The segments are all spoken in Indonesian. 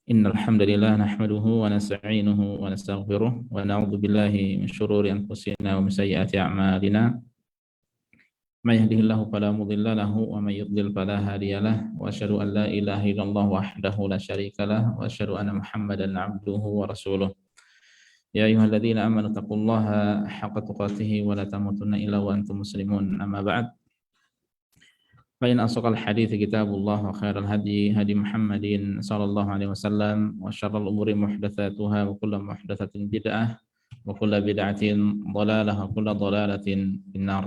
Innal hamdalillah nahmaduhu wa nasta'inuhu wa nastaghfiruh wa na'udzu billahi min shururi anfusina wa min sayyiati a'malina. May yahdihillahu fala mudilla lahu wa may yudlil fala hadiyalah wa asyhadu an la ilaha illallah wahdahu la syarikalah wa asyhadu anna Muhammadan 'abduhu wa rasuluh. Ya ayyuhalladzina amanu taqullaha haqqa tuqatih wa la tamutunna illa wa antum muslimun. Amma ba'd. فإن أصدق الحديث كتاب الله وخير الهدي هدي محمد صلى الله عليه وسلم وشر الأمور محدثاتها وكل محدثة بدعة وكل بدعة ضلالة وكل ضلالة في النار.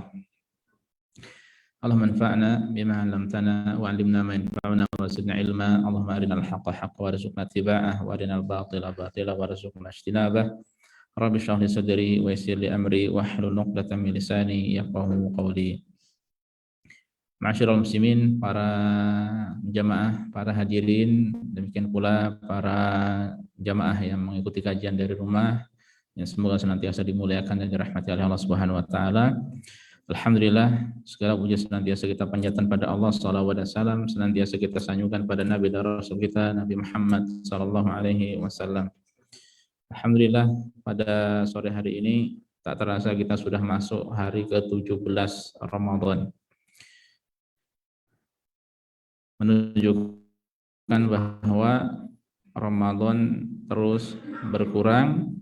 اللهم انفعنا بما علمتنا وعلمنا ما ينفعنا وزدنا علما. اللهم أرنا الحق حقا وارزقنا اتباعه وأرنا الباطل باطلا وارزقنا اجتنابه. رب اشرح لي صدري ويسر لي أمري واحلل عقدة من لساني يفقهوا قولي. Ma'asyiral muslimin, para jamaah, para hadirin, demikian pula para jamaah yang mengikuti kajian dari rumah, yang semoga senantiasa dimuliakan dan dirahmati oleh Allah Subhanahu wa taala. Alhamdulillah, segala puji senantiasa kita panjatkan pada Allah, salawat dan salam senantiasa kita sanjungkan pada Nabi dan Rasul kita, Nabi Muhammad sallallahu alaihi wasallam. Alhamdulillah, pada sore hari ini tak terasa kita sudah masuk hari ke-17 Ramadan. Menunjukkan bahwa Ramadan terus berkurang,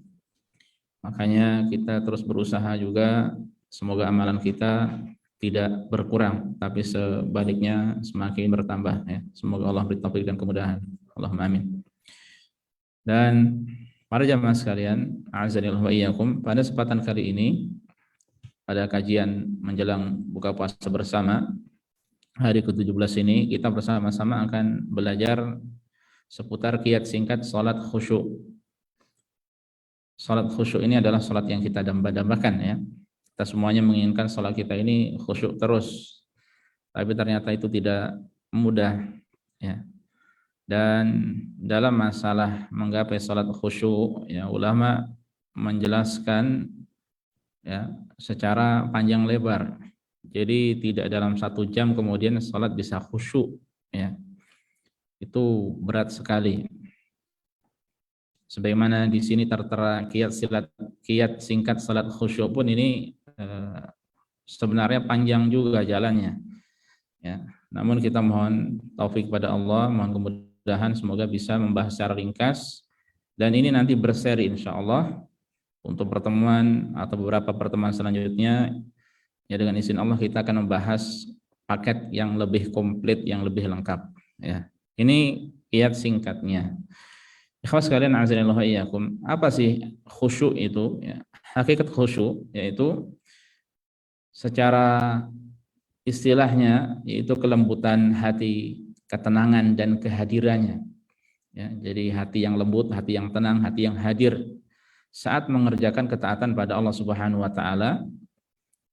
makanya kita terus berusaha juga semoga amalan kita tidak berkurang tapi sebaliknya semakin bertambah ya. Semoga Allah beri taufik dan kemudahan. Allahumma amin. Dan para jamaah sekalian, a'azzanillahu wa iyyakum, pada kesempatan kali ini pada kajian menjelang buka puasa bersama hari ke-17 ini kita bersama-sama akan belajar seputar kiat singkat salat khusyuk. Salat khusyuk ini adalah salat yang kita damba-dambakan ya. Kita semuanya menginginkan salat kita ini khusyuk terus. Tapi ternyata itu tidak mudah ya. Dan dalam masalah menggapai salat khusyuk ya, ulama menjelaskan ya secara panjang lebar. Jadi tidak dalam 1 jam kemudian sholat bisa khusyuk ya. Itu berat sekali. Sebagaimana di sini tertera kiat singkat salat khusyuk pun ini sebenarnya panjang juga jalannya. Ya. Namun kita mohon taufik pada Allah, mohon kemudahan semoga bisa membahas secara ringkas dan ini nanti berseri insyaallah untuk pertemuan atau beberapa pertemuan selanjutnya. Ya, dengan izin Allah kita akan membahas paket yang lebih komplit, yang lebih lengkap ya. Ini kiat singkatnya. Ikhwas sekalian azanillahu wa iyyakum, apa sih khusyuk itu ya? Hakikat khusyuk yaitu secara istilahnya yaitu kelembutan hati, ketenangan dan kehadirannya. Ya, jadi hati yang lembut, hati yang tenang, hati yang hadir saat mengerjakan ketaatan pada Allah Subhanahu wa taala.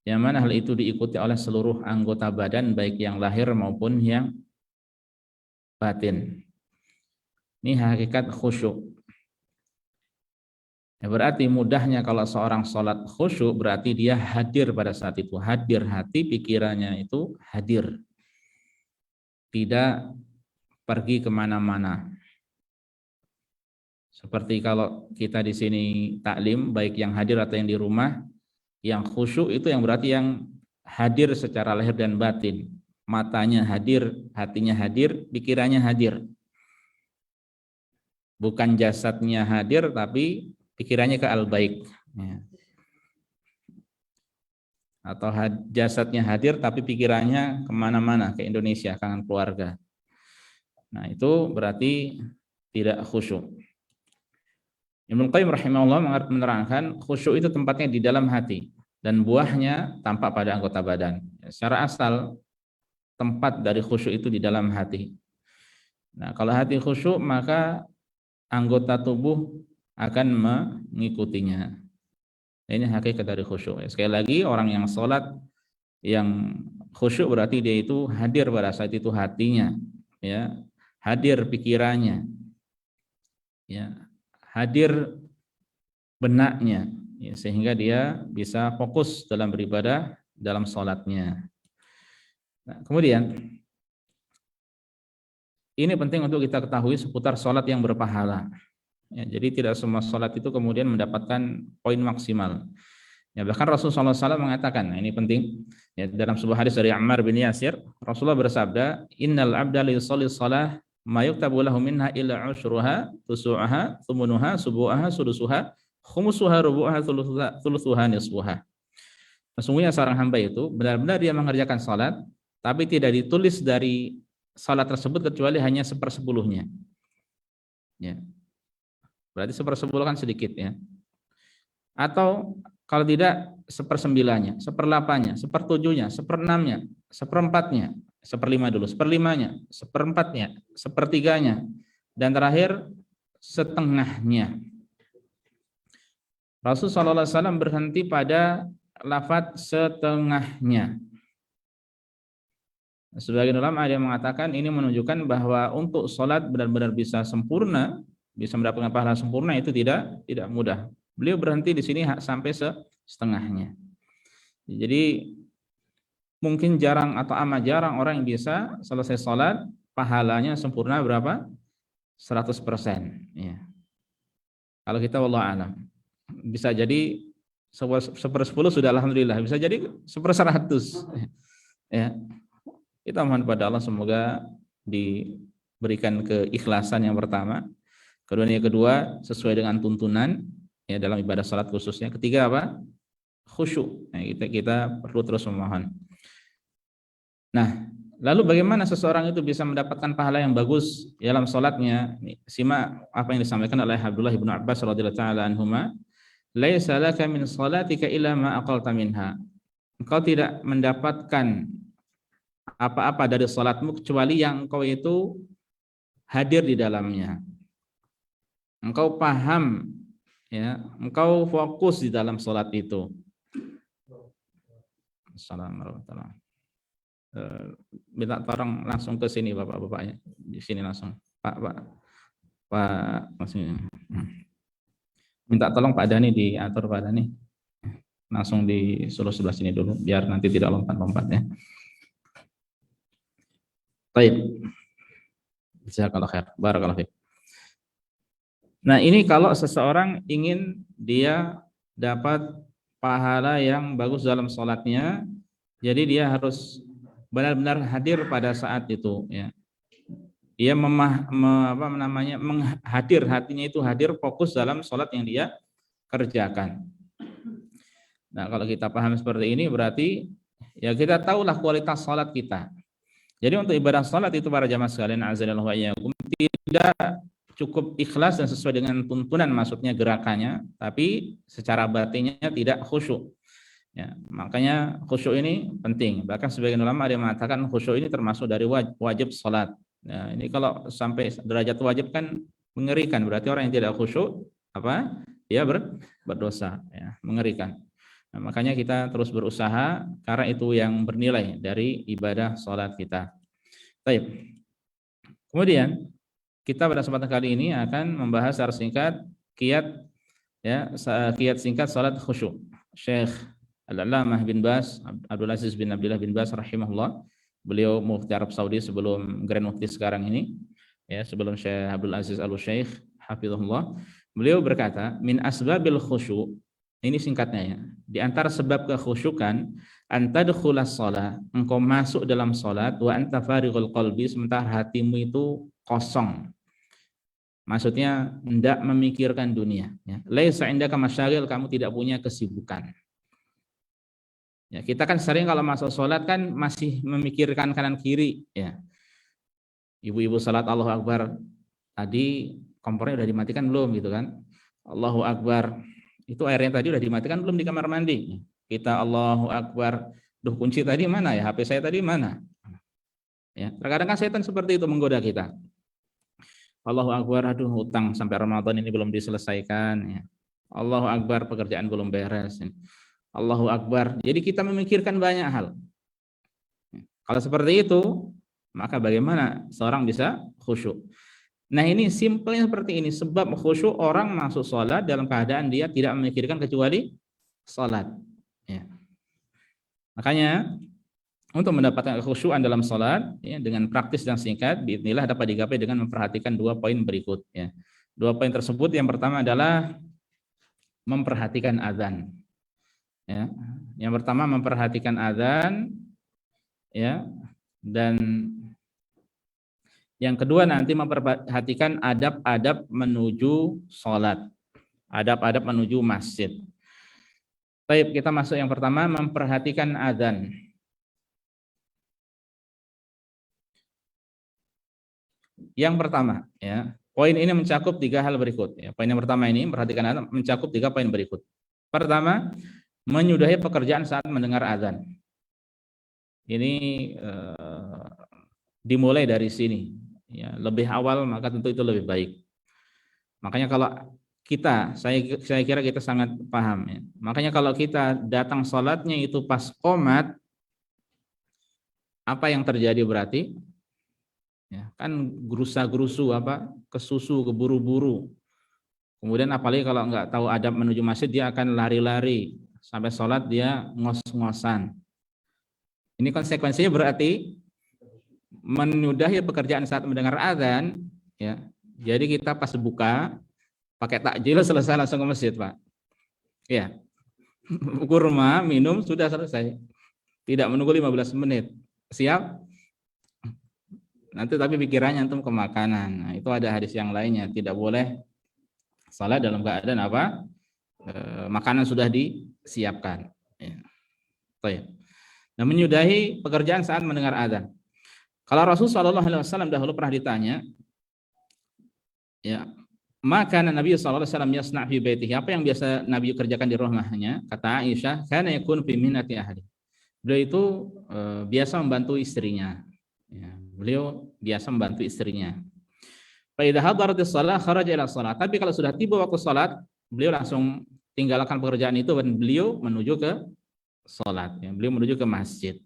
Yang mana hal itu diikuti oleh seluruh anggota badan baik yang lahir maupun yang batin. Ini hakikat khusyuk. Ya, berarti mudahnya kalau seorang sholat khusyuk berarti dia hadir pada saat itu. Hadir hati, pikirannya itu hadir. Tidak pergi kemana-mana. Seperti kalau kita di sini taklim, baik yang hadir atau yang di rumah, yang khusyuk itu yang berarti yang hadir secara lahir dan batin. Matanya hadir, hatinya hadir, pikirannya hadir. Bukan jasadnya hadir, tapi pikirannya ke al-baik. Ya. Atau jasadnya hadir, tapi pikirannya kemana-mana, ke Indonesia, kangen keluarga. Nah itu berarti tidak khusyuk. Ibnu Qayyim rahimahullah menerangkan khusyuk itu tempatnya di dalam hati dan buahnya tampak pada anggota badan. Secara asal tempat dari khusyuk itu di dalam hati. Nah, kalau hati khusyuk maka anggota tubuh akan mengikutinya. Ini hakikat dari khusyuk. Sekali lagi orang yang sholat yang khusyuk berarti dia itu hadir pada saat itu hatinya, ya, hadir pikirannya, ya, hadir benaknya, ya, sehingga dia bisa fokus dalam beribadah dalam sholatnya. Nah, kemudian ini penting untuk kita ketahui seputar sholat yang berpahala. Ya, jadi tidak semua sholat itu kemudian mendapatkan poin maksimal. Ya, bahkan Rasulullah SAW mengatakan, nah ini penting, ya, dalam sebuah hadis dari Ammar bin Yasir, Rasulullah bersabda, Innal abda li yusalli shalah ma yuktabu lahu minha illa ushruha, tusu'aha, thumunuha, subu'aha, sudusuha, khumusuha, rubu'aha, thuluthuha, nisfuha. Sesungguhnya seorang hamba itu benar-benar dia mengerjakan salat, tapi tidak ditulis dari salat tersebut kecuali hanya 1/10-nya. Ya. Berarti 1/10 kan sedikit, ya. Atau kalau tidak 1/9-nya, 1/8-nya, 1/7-nya, 1/6-nya, 1/4-nya, 1/5 dulu, 1/5-nya, 1/4-nya, 1/3-nya, dan terakhir setengahnya. Rasulullah SAW berhenti pada lafadz setengahnya. Sebagian ulama ada yang mengatakan ini menunjukkan bahwa untuk sholat benar-benar bisa sempurna, bisa mendapatkan pahala sempurna itu tidak mudah. Beliau berhenti di sini sampai setengahnya. Jadi mungkin jarang atau amat jarang orang yang bisa selesai sholat pahalanya sempurna berapa? 100%. Ya. Kalau kita wallahu a'lam, bisa jadi 1/10 sudah alhamdulillah, bisa jadi 1/100. Ya. Kita mohon pada Allah semoga diberikan keikhlasan yang pertama, yang kedua sesuai dengan tuntunan, ya, dalam ibadah salat khususnya. Ketiga apa? Khusyuk. Nah, kita perlu terus memohon. Nah, lalu bagaimana seseorang itu bisa mendapatkan pahala yang bagus dalam salatnya? Simak apa yang disampaikan oleh Abdullah bin Abbas radhiyallahu taala anhuma, "Laisa laka min salatika illa ma aqalta minha." Engkau tidak mendapatkan apa-apa dari salatmu kecuali yang engkau itu hadir di dalamnya. Engkau paham, ya, engkau fokus di dalam salat itu. Assalamualaikum warahmatullahi wabarakatuh. Minta tolong langsung ke sini bapak-bapaknya, di sini langsung. Pak langsung. Minta tolong Pak Dani diatur, Pak Dani. Langsung disuruh sebelah sini dulu biar nanti tidak lompat-lompat, ya. Baik. Jazakallahu khair. Barakallahu fiik. Nah, ini kalau seseorang ingin dia dapat pahala yang bagus dalam sholatnya, jadi dia harus benar-benar hadir pada saat itu, ya. Dia hatinya itu hadir fokus dalam sholat yang dia kerjakan. Nah, kalau kita paham seperti ini berarti ya kita tahulah kualitas sholat kita. Jadi untuk ibadah salat itu para jamaah sekalian azanallahu wa iyyakum tidak cukup ikhlas dan sesuai dengan tuntunan, maksudnya gerakannya, tapi secara batinnya tidak khusyuk. Ya, makanya khusyuk ini penting. Bahkan sebagian ulama ada yang mengatakan khusyuk ini termasuk dari wajib salat. Nah, ini kalau sampai derajat wajib kan mengerikan. Berarti orang yang tidak khusyuk apa? Dia berdosa, ya, mengerikan. Nah, makanya kita terus berusaha karena itu yang bernilai dari ibadah sholat kita. Baik. Kemudian kita pada kesempatan kali ini akan membahas secara singkat kiat singkat sholat khusyuk. Syekh Al-Allamah bin Baz, Abdul Aziz bin Abdullah bin Baz rahimahullah, beliau mufti Arab Saudi sebelum Grand Mufti sekarang ini, ya, sebelum Syekh Abdul Aziz Al-Syekh hafizahullah. Beliau berkata, min asbabil khusyuk, ini singkatnya, ya. Di antara sebab kekhusyukan, antadkhulas shalah, engkau masuk dalam salat, wa anta farighul qalbi, sementara hatimu itu kosong. Maksudnya tidak memikirkan dunia, ya. Laisa indaka masyaghil, kamu tidak punya kesibukan. Ya, kita kan sering kalau masuk salat kan masih memikirkan kanan kiri, ya. Ibu-ibu salat Allahu Akbar, tadi kompornya udah dimatikan belum, gitu kan? Allahu Akbar, itu airnya tadi udah dimatikan belum di kamar mandi? Kita Allahu Akbar, duh kunci tadi mana ya? HP saya tadi mana? Ya, terkadang kan setan seperti itu menggoda kita. Allahu Akbar, aduh hutang sampai Ramadan ini belum diselesaikan, ya. Allahu Akbar, pekerjaan belum beres, ya. Allahu Akbar. Jadi kita memikirkan banyak hal. Kalau seperti itu, maka bagaimana seorang bisa khusyuk? Nah, ini simpelnya seperti ini. Sebab khusyuk orang masuk sholat dalam keadaan dia tidak memikirkan kecuali sholat. Ya. Makanya untuk mendapatkan kekhusyuan dalam salat ya, dengan praktis dan singkat bismillah dapat digapai dengan memperhatikan 2 poin berikut ya. 2 poin tersebut yang pertama adalah memperhatikan azan ya. Yang pertama memperhatikan azan ya, dan yang kedua nanti memperhatikan adab-adab menuju salat, adab-adab menuju masjid. Baik, kita masuk yang pertama memperhatikan azan. Yang pertama, ya, poin ini mencakup 3 hal berikut. Ya, poin yang pertama ini perhatikan azan mencakup 3 poin berikut. Pertama, menyudahi pekerjaan saat mendengar azan. Ini dimulai dari sini. Ya, lebih awal maka tentu itu lebih baik. Makanya kalau kita, saya kira kita sangat paham. Ya. Makanya kalau kita datang sholatnya itu pas qomat, apa yang terjadi berarti? Ya, kan gerusa-gerusu apa kesusu keburu-buru. Kemudian apalagi kalau nggak tahu adab menuju masjid dia akan lari-lari sampai sholat dia ngos-ngosan. Ini konsekuensinya berarti menyudahi pekerjaan saat mendengar azan. Ya, jadi kita pas buka pakai takjil selesai langsung ke masjid Pak. Ya, kurma minum sudah selesai. Tidak menunggu 15 menit. Siap? Nanti tapi pikirannya antum ke makanan. Nah, itu ada hadis yang lainnya, tidak boleh salat dalam keadaan apa? Makanan sudah disiapkan. Ya. Baik. Nah, menyudahi pekerjaan saat mendengar azan. Kalau Rasulullah SAW dahulu pernah ditanya, ya, maka Nabi SAW yasna' fi baitihi, apa yang biasa Nabi kerjakan di rumahnya? Kata Aisyah, kana yakun fi mihnati ahli. Beliau itu biasa membantu istrinya. Ya, beliau biasa membantu istrinya. Fa idza hadaratis shalah kharaja ila shalah. Tapi kalau sudah tiba waktu salat, beliau langsung tinggalkan pekerjaan itu dan beliau menuju ke salat. Ya, beliau menuju ke masjid.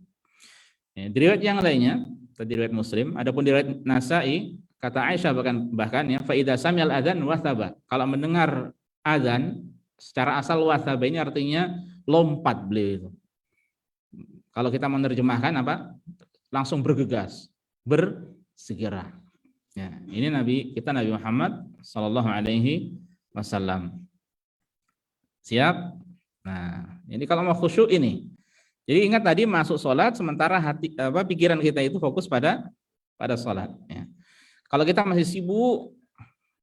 Ya, di riwayat yang lainnya, di riwayat Muslim, adapun di riwayat Nasa'i, kata Aisyah bahkan ya, fa idza sami'al adzan wathaba. Kalau mendengar azan secara asal wathaba ini artinya lompat beliau itu. Kalau kita menerjemahkan apa? Langsung bergegas, bersegera. Ya, ini Nabi Muhammad sallallahu alaihi wasallam. Siap? Nah, ini kalau mau khusyuk ini. Jadi ingat tadi masuk sholat sementara pikiran kita itu fokus pada sholat. Ya. Kalau kita masih sibuk,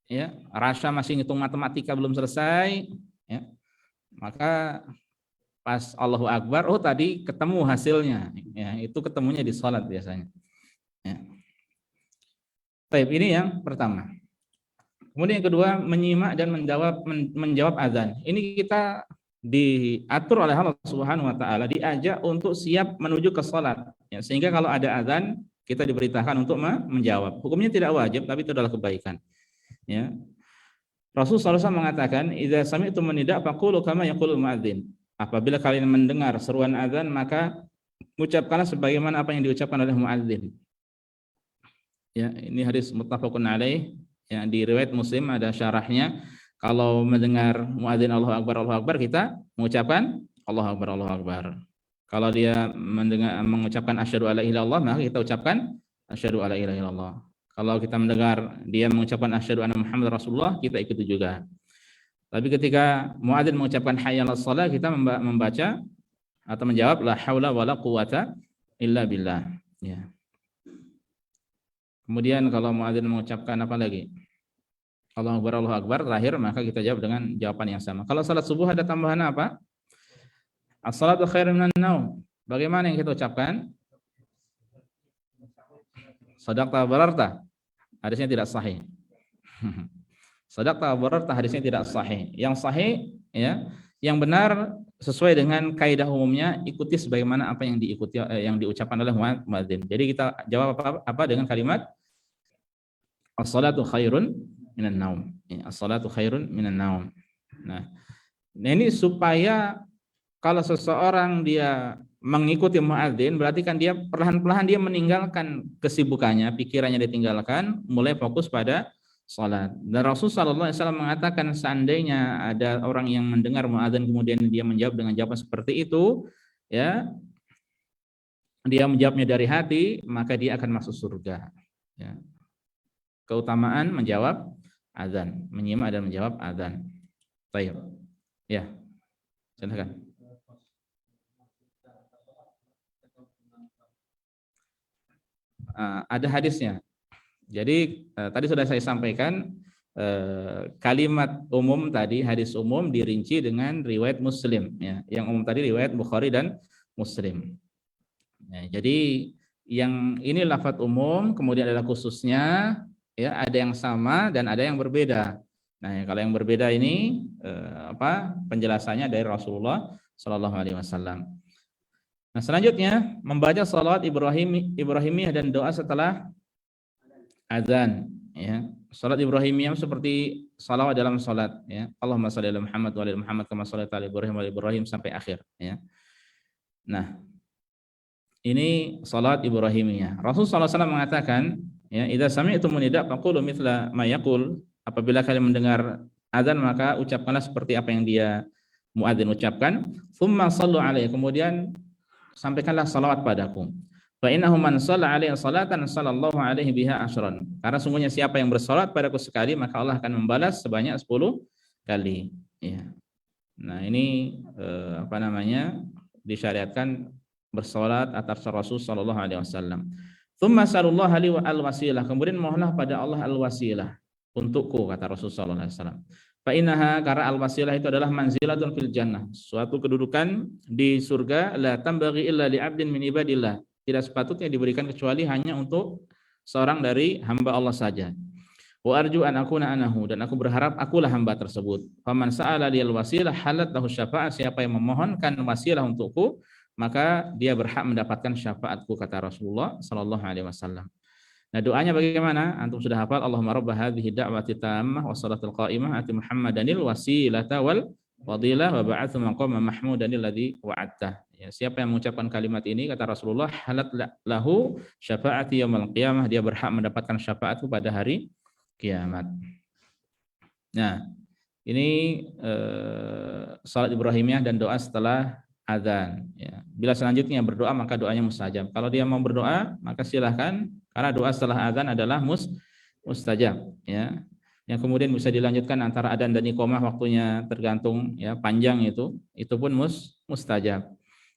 ya, rasa masih ngitung matematika belum selesai, ya, maka pas Allahu Akbar, oh tadi ketemu hasilnya, ya, itu ketemunya di sholat biasanya. Ya. Baik, ini yang pertama. Kemudian yang kedua, menyimak dan menjawab azan. Ini kita diatur oleh Allah Subhanahu Wa Taala, diajak untuk siap menuju ke sholat. Ya, sehingga kalau ada azan, kita diberitakan untuk menjawab. Hukumnya tidak wajib, tapi itu adalah kebaikan. Ya. Rasulullah SAW mengatakan, "Idza sami'tum nida' faqulu kama yaqulul muadzin." Apabila kalian mendengar seruan azan, maka ucapkanlah sebagaimana apa yang diucapkan oleh muadzin. Ya, ini hadis muttafaqun alaih. Ya, di riwayat Muslim ada syarahnya. Kalau mendengar muadzin Allahu Akbar, kita mengucapkan Allahu Akbar. Kalau dia mengucapkan asyhadu alla ilaha illallah, maka kita ucapkan asyhadu alla ilaha illallah. Kalau kita mendengar dia mengucapkan asyhadu anna Muhammad Rasulullah, kita ikuti juga. Tapi ketika muadzin mengucapkan hayya 'alas shalah, kita membaca atau menjawab la haula wala quwata illa billah. Ya. Kemudian kalau muadzin mengucapkan apa lagi? Allahu Akbar terakhir, maka kita jawab dengan jawaban yang sama. Kalau salat subuh ada tambahan apa? As-salatu khairun minan naum. Bagaimana yang kita ucapkan? Shadaqta wa bararta. Hadisnya tidak sahih. Shadaqta wa bararta hadisnya tidak sahih. Yang sahih ya, yang benar sesuai dengan kaidah umumnya, ikuti sebagaimana apa yang diucapkan oleh muadzin. Jadi kita jawab apa dengan kalimat as-salatu khairun minan naum. As-salatu khairun minan naum. Nah, ini supaya kalau seseorang dia mengikuti muadzin, berarti kan dia perlahan-lahan dia meninggalkan kesibukannya, pikirannya ditinggalkan, mulai fokus pada salat. Dan Rasul sallallahu alaihi wasallam mengatakan seandainya ada orang yang mendengar muadzin kemudian dia menjawab dengan jawaban seperti itu, ya, dia menjawabnya dari hati, maka dia akan masuk surga. Ya. Keutamaan menjawab azan, menyimak dan menjawab azan. Baik. Ya, silakan. Ada hadisnya. Jadi tadi sudah saya sampaikan kalimat umum tadi, hadis umum dirinci dengan riwayat Muslim. Ya. Yang umum tadi riwayat Bukhari dan Muslim. Ya, jadi yang ini lafaz umum, kemudian adalah khususnya, ya ada yang sama dan ada yang berbeda. Nah, kalau yang berbeda ini penjelasannya dari Rasulullah Shallallahu Alaihi Wasallam. Nah, selanjutnya membaca salawat Ibrahimiyah dan doa setelah azan. Ya, salat Ibrahimiyah seperti salawat dalam salat. Ya, Allahumma shalli ala Muhammad wa ala Muhammad kama shallaita ala Ibrahim wa ala Ibrahim sampai akhir. Ya. Nah, ini salat Ibrahimiyah. Rasulullah SAW mengatakan, ya, idza sami'tum nida faqulu mithla ma yaqul. Apabila kalian mendengar azan maka ucapkanlah seperti apa yang dia muadzin ucapkan. Tsumma shallu alaihi. Kemudian sampaikanlah salawat padaku. Fa innahu man shalla alaihi salatan sallallahu alaihi biha asyran. Karena sungguhnya siapa yang bersalat padaku sekali maka Allah akan membalas sebanyak 10 kali. Ya. Nah, ini disyariatkan bersalat atas Rasul sallallahu alaihi wasallam. Tsumma sallallahu alaihi al-wasilah. Kemudian mohonlah pada Allah al-wasilah untukku, kata Rasul sallallahu alaihi wasallam. Fa innaha, karena al-wasilah itu adalah manzilatun fil jannah, suatu kedudukan di surga, la tambaghi illa li 'abdin min ibadillah. Tidak sepatutnya diberikan kecuali hanya untuk seorang dari hamba Allah saja. Wa arju an akuna anahu, dan aku berharap akulah hamba tersebut. Faman sa'ala liyal wasilah halat lahu syafa'ah. Siapa yang memohonkan wasilah untukku, maka dia berhak mendapatkan syafaatku, kata Rasulullah sallallahu alaihi wasallam. Nah, doanya bagaimana? Antum sudah hafal, Allahumma rabb hadhihi da'wati tammah wa salatul qa'imah ati Muhammadanil wasilata wal fadilah wa ba'athu maqama mahmudanil ladzi wa'adta. Ya, siapa yang mengucapkan kalimat ini, kata Rasulullah, halat lahu syafaati yaumil qiyamah, dia berhak mendapatkan syafaatku pada hari kiamat. Nah, ini salat Ibrahimiyah dan doa setelah azan. Ya. Bila selanjutnya berdoa maka doanya mustajab. Kalau dia mau berdoa maka silahkan, karena doa setelah azan adalah mustajab. Ya. Yang kemudian bisa dilanjutkan antara adzan dan iqamah, waktunya tergantung, ya, panjang itu pun mustajab.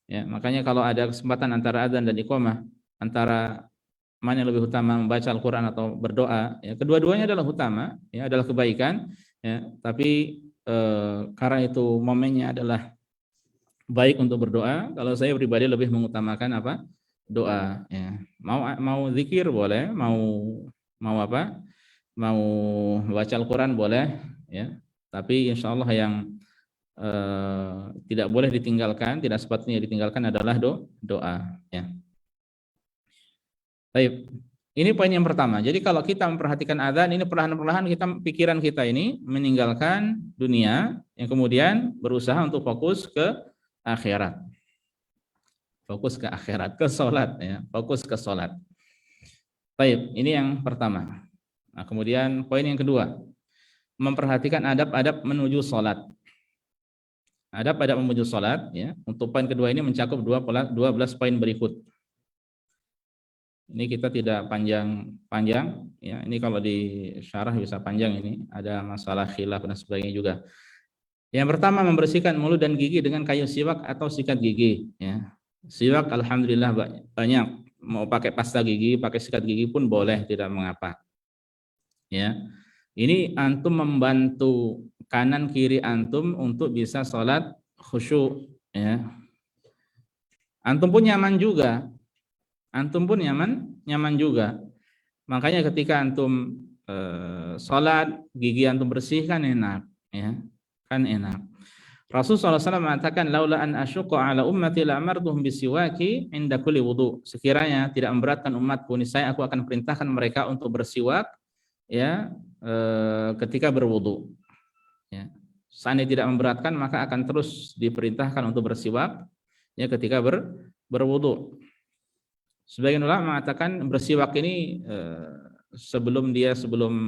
Ya, makanya kalau ada kesempatan antara adzan dan iqamah, antara mana yang lebih utama, membaca Al-Qur'an atau berdoa, ya, kedua-duanya adalah utama, ya, adalah kebaikan, ya, tapi karena itu momennya adalah baik untuk berdoa, kalau saya pribadi lebih mengutamakan apa? Doa, ya. Mau zikir boleh, mau apa? Mau baca Al-Qur'an boleh, ya. Tapi insya Allah yang tidak boleh ditinggalkan, tidak sepatutnya ditinggalkan adalah doa. Ya. Baik, ini poin yang pertama. Jadi kalau kita memperhatikan adzan, ini perlahan-perlahan pikiran kita ini meninggalkan dunia, yang kemudian berusaha untuk fokus ke akhirat. Fokus ke akhirat, ke sholat, ya. Fokus ke sholat. Baik, ini yang pertama. Nah, kemudian poin yang kedua, memperhatikan adab-adab menuju sholat. Adab-adab menuju sholat, ya. Untuk poin kedua ini mencakup 12 poin berikut. Ini kita tidak panjang, ya. Ini kalau di syarah bisa panjang ini. Ada masalah khilaf dan sebagainya juga. Yang pertama, membersihkan mulut dan gigi dengan kayu siwak atau sikat gigi. Ya. Siwak alhamdulillah banyak. Mau pakai pasta gigi, pakai sikat gigi pun boleh, tidak mengapa. Ya. Ini antum membantu kanan kiri antum untuk bisa sholat khusyuk, ya. Antum pun nyaman juga. Nyaman juga. Makanya ketika antum sholat, gigi antum bersih kan enak, ya. Kan enak. Rasulullah SAW mengatakan, laula an asyqa ala ummati la amartuhum bisiwaki inda kulli wudu. Sekiranya tidak memberatkan umatku, niscaya aku akan perintahkan mereka untuk bersiwak, ya, ketika berwudu. Ya. Seandainya tidak memberatkan maka akan terus diperintahkan untuk bersiwak, ya, ketika berwudu. Sebagian ulama mengatakan bersiwak ini sebelum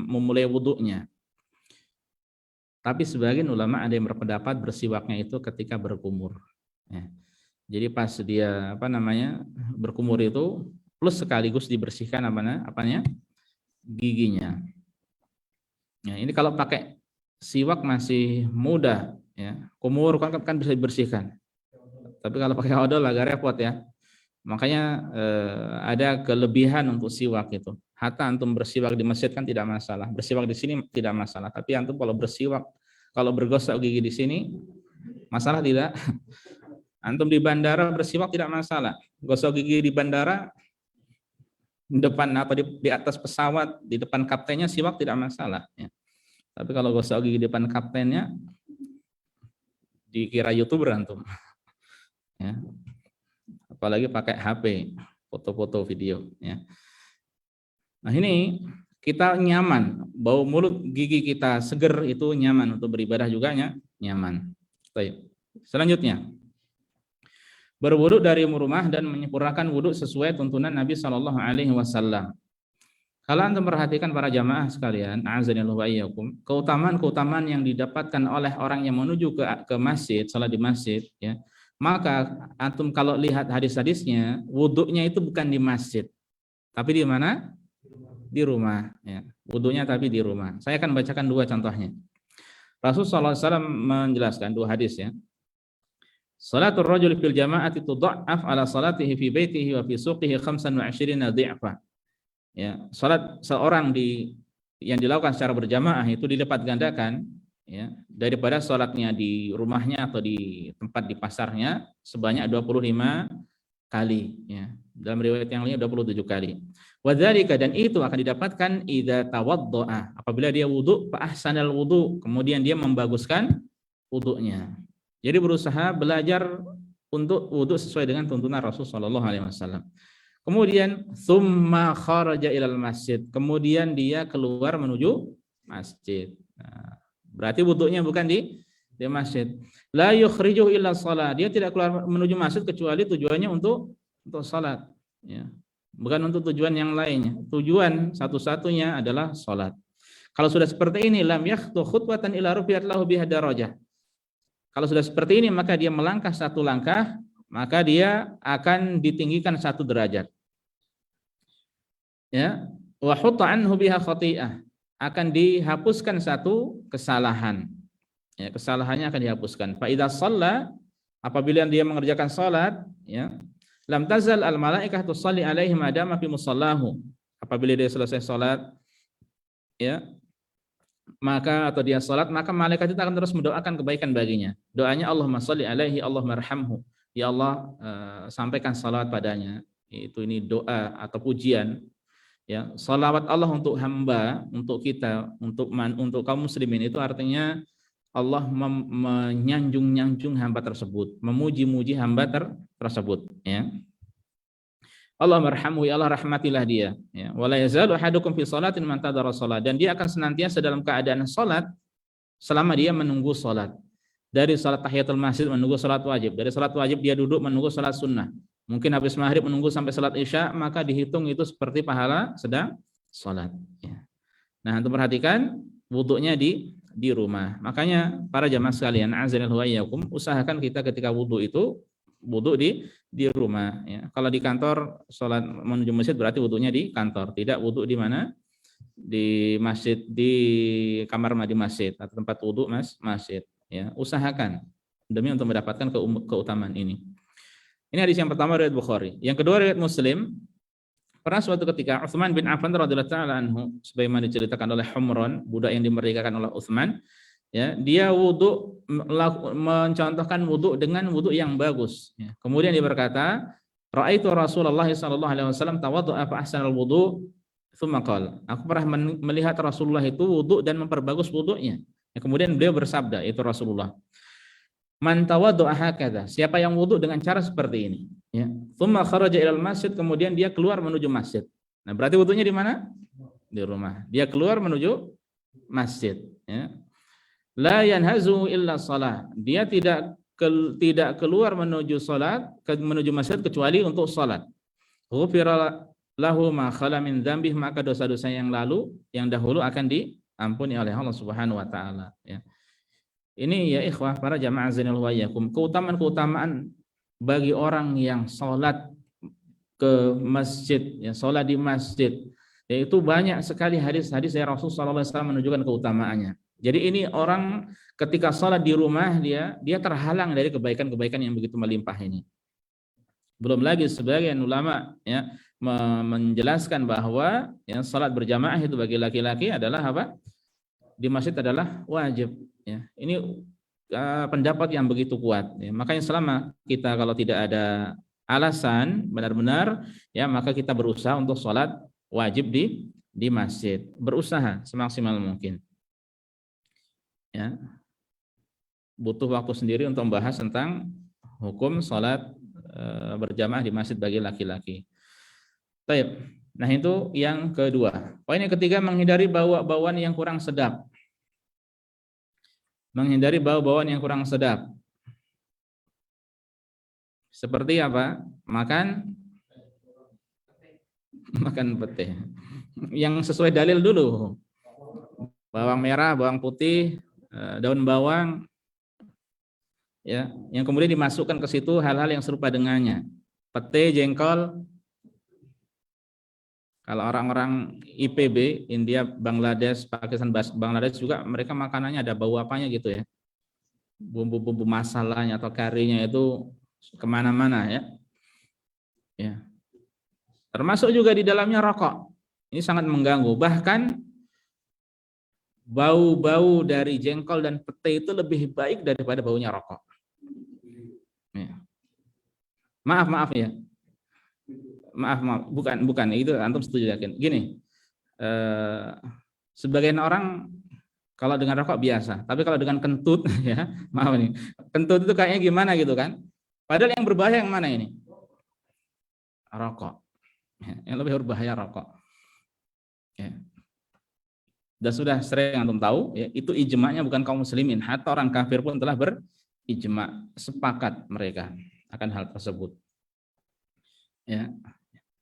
memulai wudunya. Tapi sebagian ulama ada yang berpendapat bersiwaknya itu ketika berkumur. Ya. Jadi pas dia berkumur itu plus sekaligus dibersihkan apanya giginya. Ya, ini kalau pakai siwak masih mudah ya. Kumur kan bisa dibersihkan. Tapi kalau pakai odol agak repot ya. Makanya ada kelebihan untuk siwak itu. Hatta antum bersiwak di masjid kan tidak masalah. Bersiwak di sini tidak masalah. Tapi antum kalau bersiwak, kalau bergosok gigi di sini, masalah tidak? Antum di bandara bersiwak tidak masalah. Gosok gigi di bandara, di depan atau di atas pesawat, di depan kaptennya siwak tidak masalah. Ya. Tapi kalau gosok gigi di depan kaptennya, dikira YouTuber antum. Ya. Apalagi pakai HP, foto-foto video. Ya. Nah ini kita nyaman, bau mulut gigi kita seger itu nyaman untuk beribadah juga nyaman. Baik. Selanjutnya, berwudu dari rumah dan menyempurnakan wudu sesuai tuntunan Nabi Shallallahu Alaihi Wasallam. Kalau anda perhatikan para jamaah sekalian, a'azanillahu wa iyyakum, keutamaan yang didapatkan oleh orang yang menuju ke masjid, salat di masjid, ya, maka antum kalau lihat hadis-hadisnya, wudunya itu bukan di masjid, tapi di mana? Di rumah. Ya. Wudunya tapi di rumah. Saya akan bacakan dua contohnya. Rasulullah SAW menjelaskan dua hadis ya. Salatul rajul fil jama'ati tudha'af ala salatihi fi baitihi wa fi suqihi 25 dhi'fa. Ya, salat seorang yang dilakukan secara berjamaah itu dilipat gandakan ya daripada salatnya di rumahnya atau di tempat di pasarnya sebanyak 25 kali ya. Dalam riwayat yang lainnya 27 kali. Wadzalika, dan itu akan didapatkan idza tawaddaa, apabila dia wudu fa ahsanal wudu, kemudian dia membaguskan wudunya. Jadi berusaha belajar untuk wudu sesuai dengan tuntunan Rasul sallallahu alaihi wasallam. Kemudian tsumma kharaja ilal masjid, kemudian dia keluar menuju masjid. Nah, berarti wudunya bukan di masjid. La yukhriju illa shalah, dia tidak keluar menuju masjid kecuali tujuannya untuk salat ya. Bukan untuk tujuan yang lainnya. Tujuan satu-satunya adalah salat. Kalau sudah seperti ini, lam yakhtu khutwatan ila rufi'at lahu biha darajah. Kalau sudah seperti ini, maka dia melangkah satu langkah, maka dia akan ditinggikan satu derajat. Ya, wa hutta anhu biha khati'ah, akan dihapuskan satu kesalahan. Ya, kesalahannya akan dihapuskan. Fa idza shalla, apabila dia mengerjakan salat, ya, lam tazal al malaikah tusalli alaihi madama fi musallahu. Apabila dia selesai salat, ya, maka atau dia salat, maka malaikat itu akan terus mendoakan kebaikan baginya. Doanya Allahumma shalli alaihi, Allahumma arhamhu. Ya Allah, sampaikan salat padanya. Ini doa atau pujian. Ya, salawat Allah untuk hamba, untuk kita, untuk kaum muslimin, itu artinya Allah menyanjung hamba tersebut, memuji-muji hamba tersebut. Ya. Allah marhamu, ya Allah rahmatilah dia. Ya. Wala yazalu ahadukum fi salatin man tadara salat, dan dia akan senantiasa dalam keadaan salat selama dia menunggu salat. Dari salat tahiyatul masjid menunggu salat wajib, dari salat wajib dia duduk menunggu salat sunnah. Mungkin habis maghrib menunggu sampai salat isya, maka dihitung itu seperti pahala sedang salat. Ya. Nah, untuk perhatikan wudunya di rumah. Makanya para jamaah sekalian, azanillahu wa iyyakum, usahakan kita ketika wudu itu wudu di rumah. Ya. Kalau di kantor salat menuju masjid berarti wudunya di kantor, tidak wudu di mana? Di masjid, di kamar mandi masjid atau tempat wudu masjid. Ya, usahakan demi untuk mendapatkan keutamaan ini. Ini hadis yang pertama riwayat Bukhari. Yang kedua riwayat Muslim. Pernah suatu ketika Utsman bin Affan radhiyallahu taala anhu, sebagaimana diceritakan oleh Humran, budak yang dimerdekakan oleh Utsman, ya, dia wudu, mencontohkan wudu dengan wudu yang bagus. Ya. Kemudian dia berkata, "Ra'aitu Rasulullah sallallahu alaihi wasallam tawaddu'a fa ahsanal wudu, tsumma qala." Aku pernah melihat Rasulullah itu wudu dan memperbagus wudunya. Ya, kemudian beliau bersabda, itu Rasulullah, "Man tawaddu'a hakadha." Siapa yang wudu dengan cara seperti ini, ya. Tsumma kharaja ilal masjid, kemudian dia keluar menuju masjid. Nah, berarti wudunya di mana? Di rumah. Dia keluar menuju masjid, ya. La yanhazu illa shalah. Dia tidak keluar menuju salat, menuju masjid kecuali untuk salat. Ghufira lahu ma khala min dzambih, maka dosa-dosa yang dahulu akan diampuni oleh Allah Subhanahu wa taala, ya. Ini ya ikhwah para jamaah zainal wa iyyakum, keutamaan bagi orang yang sholat ke masjid, ya, sholat di masjid. Yaitu banyak sekali hadis-hadis dari Rasulullah SAW menunjukkan keutamaannya. Jadi ini orang ketika sholat di rumah dia terhalang dari kebaikan-kebaikan yang begitu melimpah ini. Belum lagi sebagian ulama ya menjelaskan bahwa yang sholat berjamaah itu bagi laki-laki adalah apa? Di masjid adalah wajib. Ya. Ini pendapat yang begitu kuat. Ya. Makanya selama kita kalau tidak ada alasan benar-benar, ya maka kita berusaha untuk sholat wajib di masjid. Berusaha semaksimal mungkin. Ya. Butuh waktu sendiri untuk membahas tentang hukum sholat berjamaah di masjid bagi laki-laki. Baik. Nah itu yang kedua. Poin yang ketiga, menghindari bau-bauan yang kurang sedap. Menghindari bau-bauan yang kurang sedap. Seperti apa? Makan pete. Yang sesuai dalil dulu. Bawang merah, bawang putih, daun bawang, ya, yang kemudian dimasukkan ke situ hal-hal yang serupa dengannya. Pete, jengkol. Kalau orang-orang IPB, India, Bangladesh, Pakistan, Bangladesh juga mereka makanannya ada bau apanya gitu ya. Bumbu-bumbu masalahnya atau karinya itu kemana-mana ya. Ya. Termasuk juga di dalamnya rokok. Ini sangat mengganggu. Bahkan bau-bau dari jengkol dan pete itu lebih baik daripada baunya rokok. Ya. Maaf ya. Maaf, bukan itu antum setuju yakin. Gini, sebagian orang kalau dengan rokok biasa, tapi kalau dengan kentut ya, maaf nih, kentut itu kayaknya gimana gitu kan? Padahal yang berbahaya yang mana ini? Rokok. Yang lebih berbahaya rokok. Ya. Dan sudah sering antum tahu, ya, itu ijma'nya bukan kaum muslimin, hatta orang kafir pun telah berijma', sepakat mereka akan hal tersebut. Ya.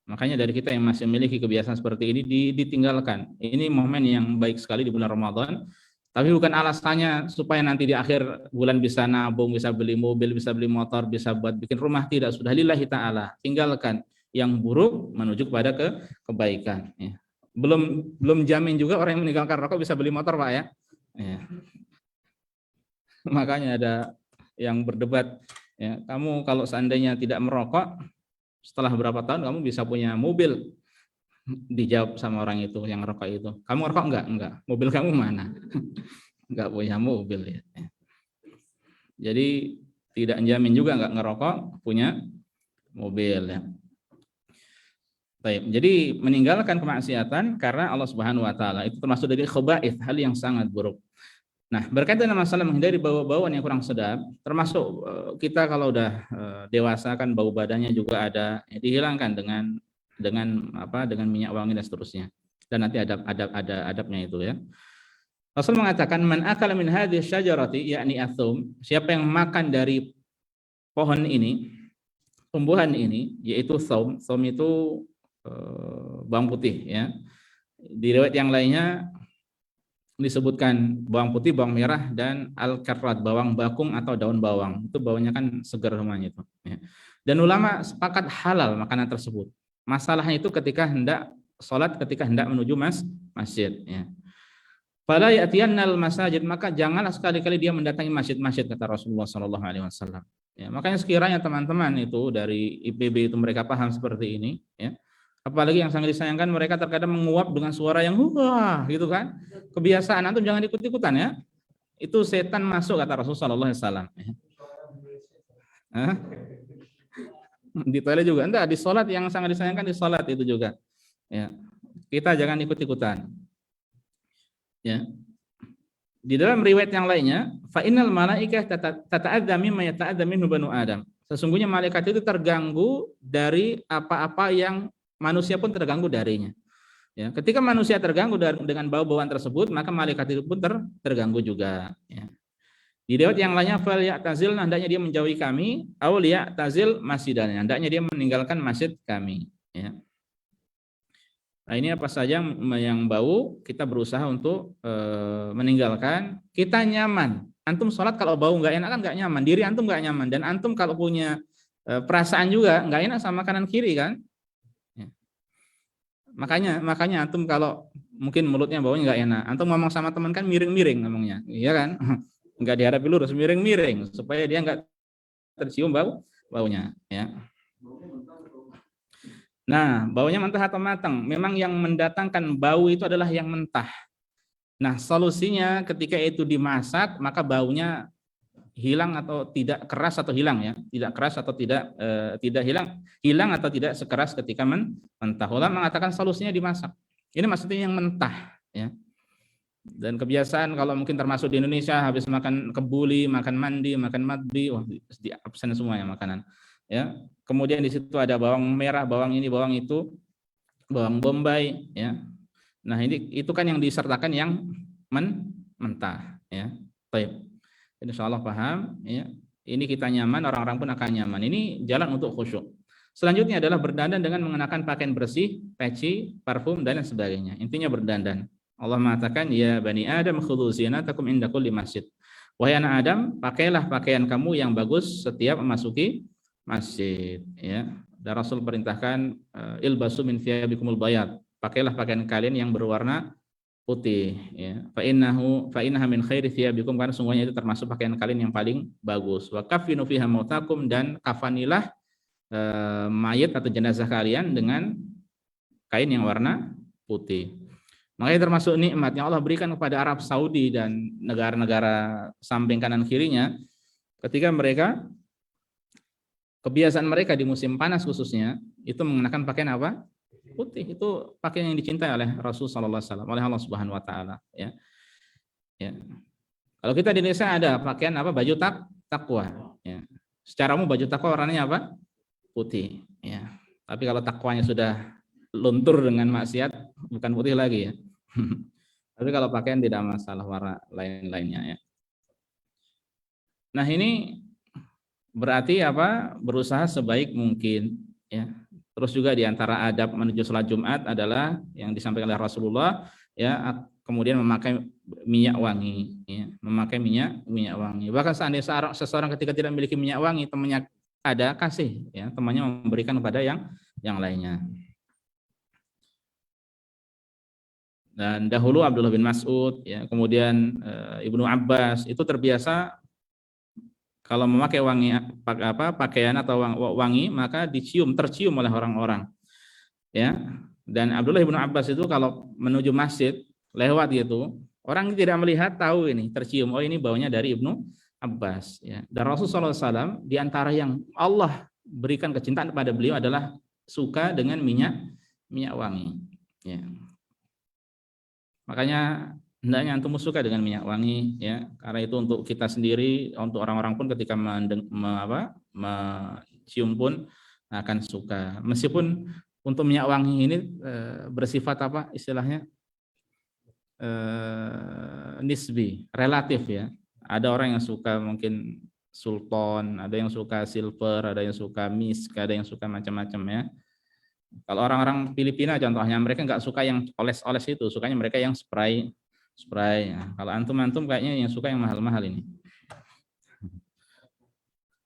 Makanya dari kita yang masih memiliki kebiasaan seperti ini ditinggalkan. Ini momen yang baik sekali di bulan Ramadan, tapi bukan alasannya supaya nanti di akhir bulan bisa nabung, bisa beli mobil, bisa beli motor, bisa buat bikin rumah. Tidak, sudah lillahi ta'ala. Tinggalkan yang buruk menuju kepada kebaikan. Ya. Belum jamin juga orang yang meninggalkan rokok bisa beli motor, Pak ya. Ya. Makanya ada yang berdebat, ya, kamu kalau seandainya tidak merokok, setelah berapa tahun kamu bisa punya mobil. Dijawab sama orang itu yang rokok itu, kamu rokok enggak, mobil kamu mana? Enggak punya mobil ya. Jadi tidak menjamin juga enggak ngerokok punya mobil ya. Baik, jadi meninggalkan kemaksiatan karena Allah Subhanahu wa taala itu termasuk dari khaba'ith, hal yang sangat buruk. Nah, berkaitan dengan masalah menghindari bau-bauan yang kurang sedap, termasuk kita kalau udah dewasa kan bau badannya juga ada, ya, dihilangkan dengan minyak wangi dan seterusnya. Dan nanti ada adabnya itu ya. Rasul mengatakan man akala min hadhihi syajarati yakni athum, siapa yang makan dari pohon ini, tumbuhan ini, yaitu thum itu bawang putih ya. Di riwayat yang lainnya disebutkan bawang putih, bawang merah, dan al-karrat, bawang bakung atau daun bawang. Itu baunya kan segar semuanya itu. Ya. Dan ulama sepakat halal makanan tersebut. Masalahnya itu ketika hendak sholat, ketika hendak menuju masjid. Ya. Fala ya'tiyannal masajid, maka janganlah sekali-kali dia mendatangi masjid-masjid, kata Rasulullah SAW. Ya, makanya sekiranya teman-teman itu dari IPB itu mereka paham seperti ini, ya. Apalagi yang sangat disayangkan mereka terkadang menguap dengan suara yang wah gitu kan. Kebiasaan antum jangan ikut-ikutan ya. Itu setan masuk, kata Rasulullah SAW. Di toilet juga. Enggak, di sholat yang sangat disayangkan di sholat itu juga. Ya. Kita jangan ikut-ikutan. Ya. Di dalam riwayat yang lainnya, fa innal malaikah tata'adza mimma yata'adza minhu banu Adam. Sesungguhnya malaikat itu terganggu dari apa-apa yang manusia pun terganggu darinya. Ya, ketika manusia terganggu dengan bau-bauan tersebut, maka malaikat itu pun terganggu juga. Ya. Di riwayat yang lainnya, fal ya'tazil, hendaknya dia menjauhi kami, aw ya'tazil masjidan, hendaknya dia meninggalkan masjid kami. Ya. Nah, ini apa saja yang bau, kita berusaha untuk meninggalkan. Kita nyaman. Antum sholat kalau bau nggak enak kan nggak nyaman. Diri antum nggak nyaman. Dan antum kalau punya perasaan juga nggak enak sama kanan kiri kan. Ya. Makanya antum kalau mungkin mulutnya baunya nggak enak, antum ngomong sama teman kan miring-miring ngomongnya, iya kan? Nggak dihadapi lurus, miring-miring supaya dia nggak tercium baunya. Ya. Nah, baunya mentah atau matang, memang yang mendatangkan bau itu adalah yang mentah. Nah, solusinya ketika itu dimasak, maka baunya hilang atau tidak keras atau hilang ya, tidak keras atau tidak hilang atau tidak sekeras ketika mentah. Ulama mengatakan solusinya dimasak. Ini maksudnya yang mentah ya. Dan kebiasaan kalau mungkin termasuk di Indonesia habis makan kebuli, makan mandi, makan madbi, wah di absen semua ya makanan. Ya. Kemudian di situ ada bawang merah, bawang ini, bawang itu, bawang bombay ya. Nah, itu kan yang disertakan yang mentah ya. Baik. Insyaallah paham ya. Ini kita nyaman, orang-orang pun akan nyaman. Ini jalan untuk khusyuk. Selanjutnya adalah berdandan dengan mengenakan pakaian bersih, peci, parfum dan lain sebagainya. Intinya berdandan. Allah mengatakan, "Ya Bani Adam khudhu zinatakum inda kulli masjid." Wahai anak Adam, pakailah pakaian kamu yang bagus setiap memasuki masjid ya. Dan Rasul perintahkan, ilbasu min thiyabikumul bayad. Pakailah pakaian kalian yang berwarna putih ya. Fa innaha min khairi thiyabikum, karena semuanya itu termasuk pakaian kalian yang paling bagus. Wa kafinu fiha mautakum, dan kafanilah mayat atau jenazah kalian dengan kain yang warna putih. Makanya termasuk nikmat yang Allah berikan kepada Arab Saudi dan negara-negara samping kanan kirinya, ketika mereka, kebiasaan mereka di musim panas khususnya itu mengenakan pakaian apa? Putih. Itu pakaian yang dicintai oleh Rasulullah SAW, oleh Allah Subhanahu Wa Taala. Ya. Ya. Kalau kita di Indonesia ada pakaian apa? Baju takwa. Ya. Secara umum baju takwa warnanya apa? Putih. Ya. Tapi kalau takwanya sudah luntur dengan maksiat, bukan putih lagi ya. Tapi kalau pakaian tidak masalah warna lain-lainnya ya. Nah, ini berarti apa? Berusaha sebaik mungkin ya. Terus juga di antara adab menuju sholat Jumat adalah yang disampaikan oleh Rasulullah ya, kemudian memakai minyak wangi ya, memakai minyak wangi. Bahkan seandainya seseorang ketika tidak memiliki minyak wangi, temannya ada, kasih ya, temannya memberikan kepada yang lainnya. Dan dahulu Abdullah bin Mas'ud ya, kemudian Ibnu Abbas itu terbiasa kalau memakai wangi pakaian atau wangi, maka tercium oleh orang-orang. Ya. Dan Abdullah bin Abbas itu kalau menuju masjid lewat gitu, orang tidak melihat, tahu ini tercium, oh ini baunya dari Ibnu Abbas ya. Dan Rasulullah SAW di antara yang Allah berikan kecintaan kepada beliau adalah suka dengan minyak wangi ya. Makanya hendaknya antum suka dengan minyak wangi ya, karena itu untuk kita sendiri, untuk orang-orang pun ketika mencium pun akan suka. Meskipun untuk minyak wangi ini bersifat apa istilahnya, nisbi, relatif ya. Ada orang yang suka mungkin sultan, ada yang suka silver, ada yang suka misk, ada yang suka macam-macam ya. Kalau orang-orang Filipina contohnya, mereka nggak suka yang oles-oles itu, sukanya mereka yang spray. Ya. Kalau antum kayaknya yang suka yang mahal-mahal ini,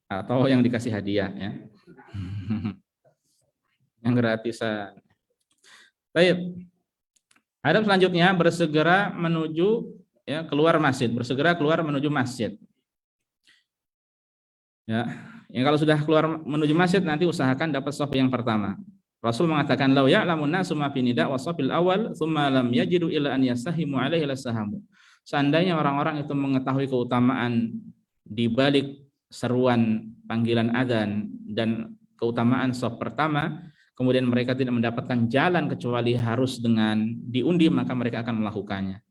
atau yang dikasih hadiah ya, yang gratisan. Baik. Adab selanjutnya bersegera menuju ya, keluar masjid, bersegera keluar menuju masjid. Ya, yang kalau sudah keluar menuju masjid nanti usahakan dapat shaf yang pertama. Rasul mengatakan, "Lau ya'lamun nasu ma fi nida' wa shafil awal, tsumma lam yajidu illa an yastahimu 'alaihi lasahamu." Seandainya orang-orang itu mengetahui keutamaan di balik seruan panggilan adzan dan keutamaan shaf pertama, kemudian mereka tidak mendapatkan jalan kecuali harus dengan diundi, maka mereka akan melakukannya.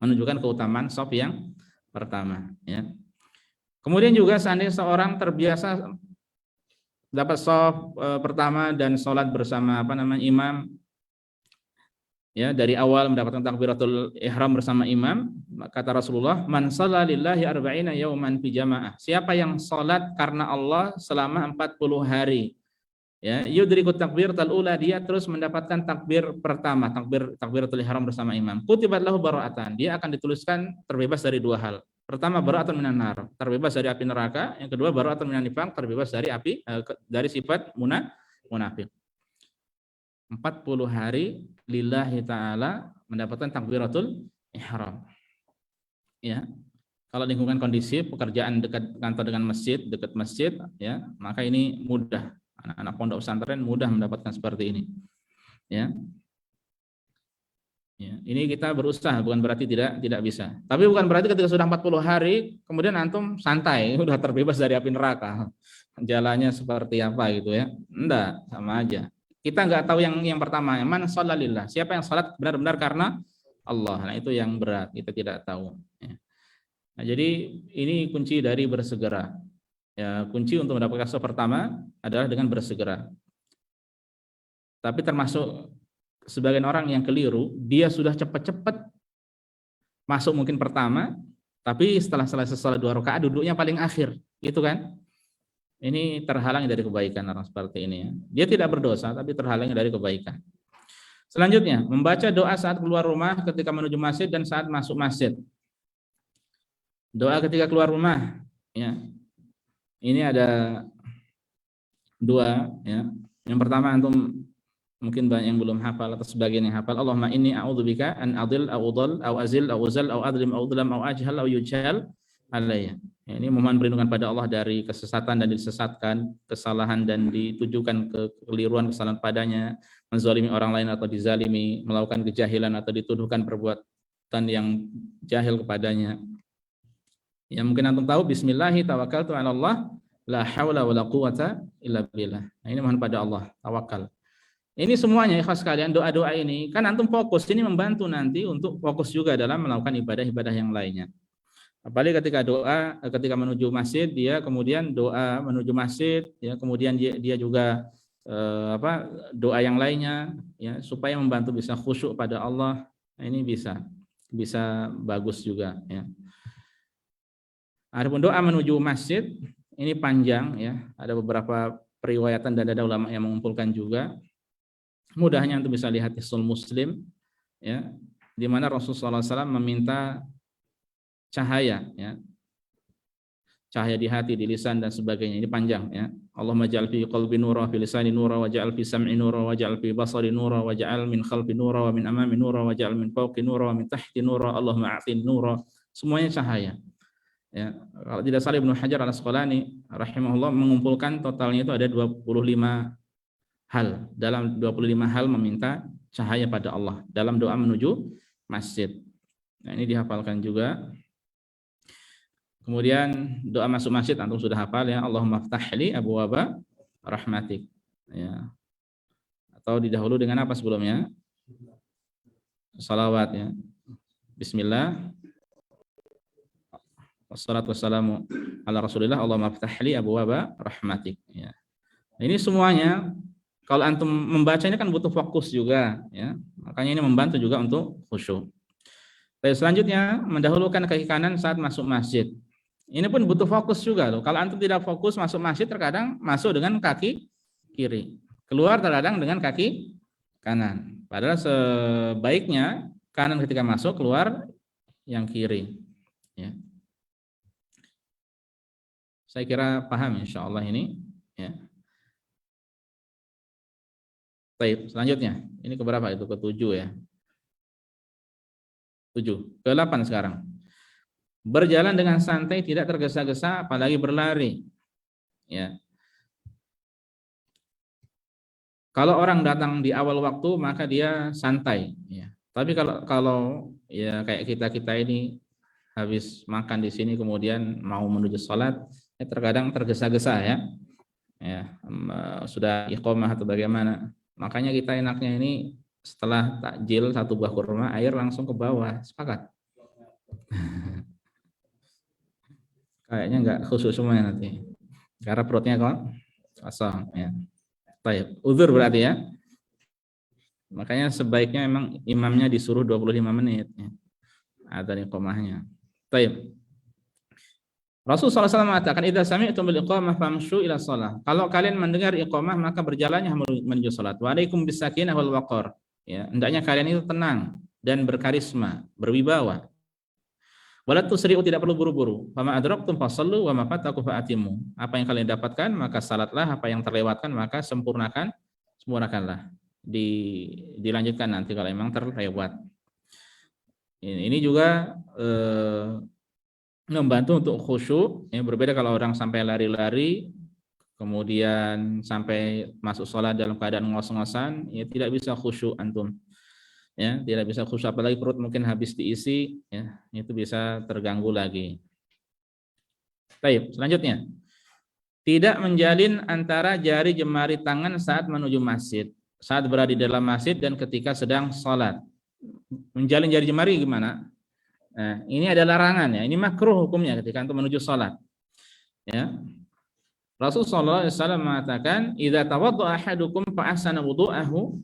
Menunjukkan keutamaan shaf yang pertama ya. Kemudian juga seandainya seorang terbiasa dapat shaf pertama dan sholat bersama imam ya, dari awal mendapatkan takbiratul ihram bersama imam, kata Rasulullah, "Man shalla lillahi arba'ina yauman fi jamaah." Siapa yang sholat karena Allah selama 40 hari ya, yudrikut takbiratul ula, dia terus mendapatkan takbir pertama, takbiratul ihram bersama imam. Kutibat lahu bara'atan, dia akan dituliskan terbebas dari dua hal. Pertama, bara'atun minan nar, terbebas dari api neraka. Yang kedua, bara'atun minan nifaq, terbebas dari dari sifat munafik. 40 hari lillahi ta'ala mendapatkan takbiratul ihram. Ya. Kalau lingkungan kondisif, pekerjaan dekat kantor dengan masjid, dekat masjid, ya, maka ini mudah. Anak-anak pondok pesantren mudah mendapatkan seperti ini. Ya. Ya, ini kita berusaha, bukan berarti tidak bisa. Tapi bukan berarti ketika sudah 40 hari, kemudian antum santai, udah terbebas dari api neraka. Jalannya seperti apa gitu ya. Enggak, sama aja. Kita nggak tahu yang pertama, man shalla lillah. Siapa yang salat benar-benar karena Allah. Nah, itu yang berat, kita tidak tahu. Ya. Nah, jadi ini kunci dari bersegera. Ya, kunci untuk mendapatkan kasus pertama adalah dengan bersegera. Tapi termasuk sebagian orang yang keliru, dia sudah cepat-cepat masuk mungkin pertama, tapi setelah selesai salat 2 rakaat duduknya paling akhir, gitu kan? Ini terhalang dari kebaikan orang seperti ini ya. Dia tidak berdosa tapi terhalang dari kebaikan. Selanjutnya, membaca doa saat keluar rumah, ketika menuju masjid dan saat masuk masjid. Doa ketika keluar rumah, ya. Ini ada 2 ya. Yang pertama antum mungkin banyak yang belum hafal atau sebagian yang hafal. Allahumma inni a'udzubika an adil au udhal au azil au uzal au adlim au udlam au ajhal au yujhal alayya. Ini memohon perlindungan pada Allah dari kesesatan dan disesatkan, kesalahan dan ditujukan kekeliruan, kesalahan padanya, menzalimi orang lain atau dizalimi, melakukan kejahilan atau dituduhkan perbuatan yang jahil kepadanya. Ya mungkin antum tahu, bismillahi tawakkaltu 'ala Allah la haula wala quwata illa billah. Nah, ini mohon pada Allah, tawakal. Ini semuanya ikhlas sekalian, doa-doa ini kan antum fokus, ini membantu nanti untuk fokus juga dalam melakukan ibadah-ibadah yang lainnya. Apalagi ketika menuju masjid, dia kemudian doa menuju masjid, ya kemudian dia juga doa yang lainnya, ya supaya membantu bisa khusyuk pada Allah. Nah, ini bisa bagus juga, ya. Adapun doa menuju masjid ini panjang, ya. Ada beberapa periwayatan dan ada ulama yang mengumpulkan juga. Mudahnya untuk bisa lihat Hisnul Muslim, ya, di mana Rasulullah SAW meminta cahaya, ya, cahaya di hati, di lisan dan sebagainya. Ini panjang, ya. Allahumma ja'al fi qalbi nura, fi lisani nura, wa ja'al fi sam'i nura, wa ja'al fi basari nura, wa ja'al min khalfi nura, wa min amami nura, wa ja'al min fawqi nura, wa min tahti nura, Allahumma a'tin nura. Semuanya cahaya. Ya, kalau tidak salah Ibnu Hajar Al-Asqalani rahimahullah mengumpulkan totalnya itu ada 25 hal. Dalam 25 hal meminta cahaya pada Allah dalam doa menuju masjid. Nah, ini dihafalkan juga. Kemudian doa masuk masjid antum sudah hafal, ya, Allahumma ftahli abwaaba rahmatik, ya. Atau didahulu dengan apa sebelumnya? Salawat, ya. Bismillah. Wassalatu wassalamu ala Rasulillah. Allahumma ftahli abwaaba rahmatik, ya. Ini semuanya kalau antum membaca ini kan butuh fokus juga, ya. Makanya ini membantu juga untuk khusyuk. Baik, selanjutnya mendahulukan kaki kanan saat masuk masjid. Ini pun butuh fokus juga loh. Kalau antum tidak fokus masuk masjid, terkadang masuk dengan kaki kiri, keluar terkadang dengan kaki kanan. Padahal sebaiknya kanan ketika masuk, keluar yang kiri, ya. Saya kira paham insya Allah ini, ya. Baik, selanjutnya ini keberapa itu? Ke-7, ya. 7. Ke-8 sekarang. Berjalan dengan santai, tidak tergesa-gesa, apalagi berlari, ya. Kalau orang datang di awal waktu maka dia santai, ya. Tapi kalau ya kayak kita ini habis makan di sini kemudian mau menuju sholat, ya terkadang tergesa-gesa, ya. Ya, sudah iqamah atau bagaimana. Makanya kita enaknya ini setelah takjil 1 buah kurma, air langsung ke bawah. Sepakat? Kayaknya enggak khusus semuanya nanti. Karena perutnya kosong, ya. Baik, uzur berarti, ya. Makanya sebaiknya memang imamnya disuruh 25 menit, ya. Adzan iqamahnya. Baik. Rasulullah SAW mengatakan, "Idza sami'tum bil iqamah famshu ila shalah." Kalau kalian mendengar iqamah maka berjalannya menuju salat. Wa alaikum bis sakinah wal waqar. Ya, hendaknya kalian itu tenang dan berkarisma, berwibawa. Wala tusri'u, tidak perlu buru-buru. Fama adraktum fasallu wa ma fatakum fa'atimu. Apa yang kalian dapatkan maka salatlah, apa yang terlewatkan maka sempurnakanlah. Dilanjutkan nanti kalau memang terlewat. Ini juga membantu untuk khusyuk. Ya, berbeda kalau orang sampai lari-lari, kemudian sampai masuk sholat dalam keadaan ngos-ngosan, ya tidak bisa khusyuk antum. Ya, tidak bisa khusyuk, apalagi perut mungkin habis diisi, ya, itu bisa terganggu lagi. Baik, selanjutnya. Tidak menjalin antara jari jemari tangan saat menuju masjid, saat berada di dalam masjid dan ketika sedang sholat. Menjalin jari jemari gimana? Nah, ini ada larangan ya. Ini makruh hukumnya ketika antum menuju sholat. Ya. Rasulullah SAW mengatakan, "Idza tawadda'a ahadukum fa ahsana wudu'ahu."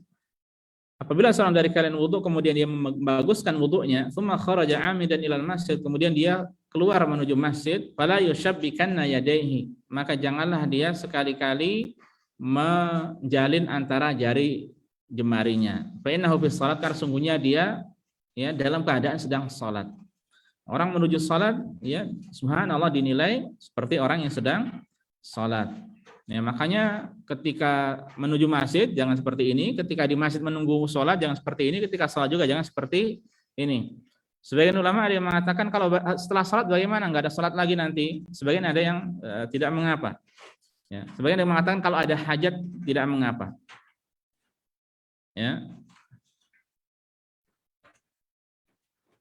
Apabila seorang dari kalian wudu kemudian dia membaguskan wudunya, tsumma kharaja 'amidan ilal masjid, kemudian dia keluar menuju masjid, fala yushabbikanna yadayhi, maka janganlah dia sekali-kali menjalin antara jari jemarinya. Fa innahu fi shalat, karena sungguhnya dia ya dalam keadaan sedang salat. Orang menuju salat ya subhanallah dinilai seperti orang yang sedang salat. Ya, makanya ketika menuju masjid jangan seperti ini, ketika di masjid menunggu sholat jangan seperti ini, ketika sholat juga jangan seperti ini. Sebagian ulama ada yang mengatakan kalau setelah sholat bagaimana, nggak ada sholat lagi nanti. Sebagian ada yang tidak mengapa. Ya, sebagian ada yang mengatakan kalau ada hajat tidak mengapa. Ya.